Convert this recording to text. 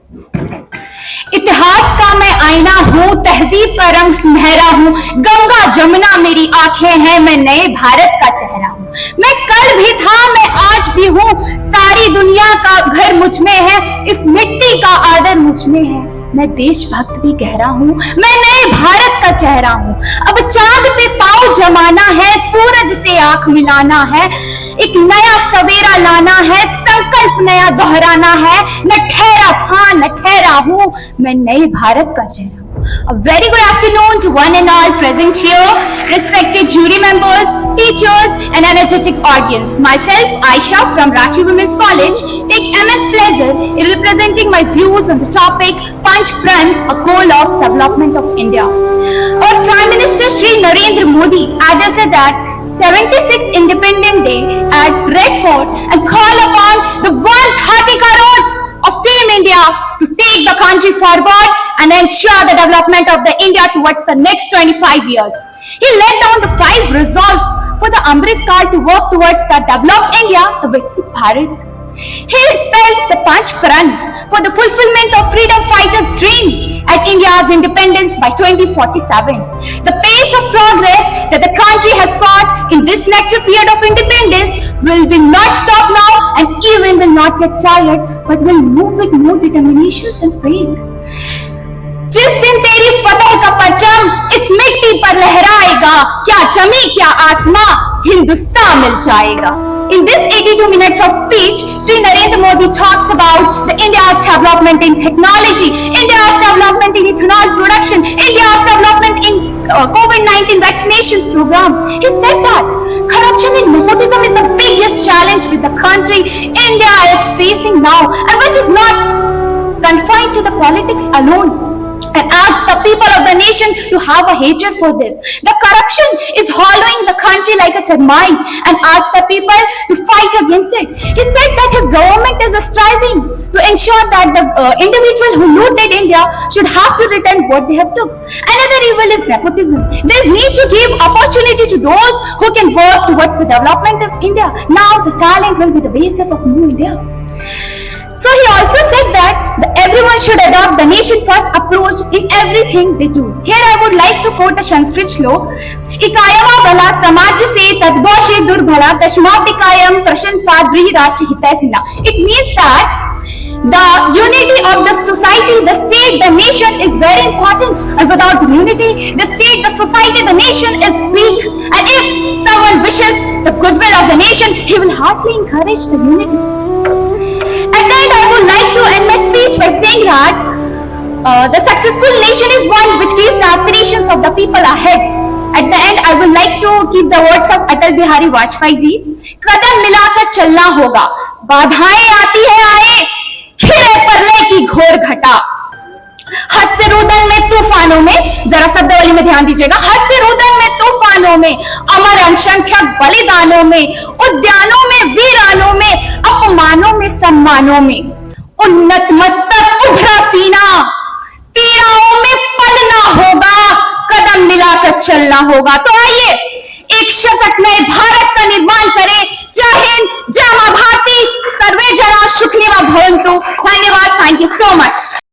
इतिहास का मैं आईना हूँ, तहजीब का रंग सुनहरा हूँ, गंगा जमुना मेरी आंखें हैं, मैं नए भारत का चेहरा हूँ। मैं कल भी था, मैं आज भी हूँ, सारी दुनिया का घर मुझ में है, इस मिट्टी का आदर मुझ में है। मैं देशभक्त भी गहरा हूँ, मैं नए भारत का चेहरा हूँ। अब चांद पे पाँव जमाना है, सूरज से आंख मिलाना है, एक नया सवेरा लाना है, संकल्प नया दोहराना है। न ठहरा था न ठहरा हूँ, मैं नए भारत का चेहरा हूँ। A very good afternoon to one and all present here, respected jury members, teachers and energetic audience. Myself, Aisha from Ranchi Women's College, take immense pleasure in representing my views on the topic Panch Pran, a goal of development of India. Our Prime Minister Shri Narendra Modi addressed at 76th Independence Day at Red Fort and call upon the 130 crores of Team India to take the country forward and ensure the development of the India towards the next 25 years. He laid down the 5 resolve for the Amrit Kaal to work towards the developed India, the Viksit Bharat. He spelled the Panch Pran for the fulfillment of freedom fighters' dream at India's independence by 2047. The pace of progress that the country has got in this next period of independence will not stop now and even will not get tired, but will move with more determination and faith. जिस दिन तेरी फतह का परचम इस मिट्टी पर लहराएगा, क्या जमी क्या आसमां हिंदुस्तान मिल जाएगा. In this 82 minutes of speech, Shri Narendra Modi talks about the India's development in technology, India's development in ethanol production, India's development in COVID-19 vaccinations program. He said that corruption and nepotism is the biggest challenge with the country India is facing now, and which is not confined to the politics alone. And ask the people of the nation to have a hatred for this. The corruption is hollowing the country like a termite, and ask the people to fight against it. He said that his government is striving to ensure that the individual who looted India should have to return what they have took. Another evil is nepotism. There is need to give opportunity to those who can work towards the development of India. Now the talent will be the basis of new India. So he also said that everyone should adopt the nation first approach in everything they do. Here I would like to quote a Sanskrit shlok. Ikayama bhala samaj se tadboshe durbhala tashmatikayam prashansa drihi rashtra hitaisina. It means that the unity of the society, the state, the nation is very important. And without unity, the state, the society, the nation is weak. And if someone wishes the goodwill of the nation, he will hardly encourage the unity. I would like to end my speech by saying that the successful nation is one which keeps the aspirations of the people ahead. At the end, I would like to keep the words of Atal Bihari Vajpayee ji. कदम मिलाकर चलना होगा, बाधाएं आती है आए, खिरे परले की घोर घटा. हस्य रुदन में तूफानों में, जरा शब्दावली में ध्यान दीजिएगा, हस्य रुदन में तूफानों में, अमर असंख्यक बलिदानों में, उद्यानों में वीरानों में, अपमानों में सम्मानों में, उन्नत मस्तक उभरा सीना, पीड़ाओं में पलना होगा, कदम मिलाकर चलना होगा. तो आइए एक सशक्त नए भारत का निर्माण करें. जय हिंद, जय मां भारती, सर्वे जना सुखिनो भवन्तु. धन्यवाद. Thank you so much.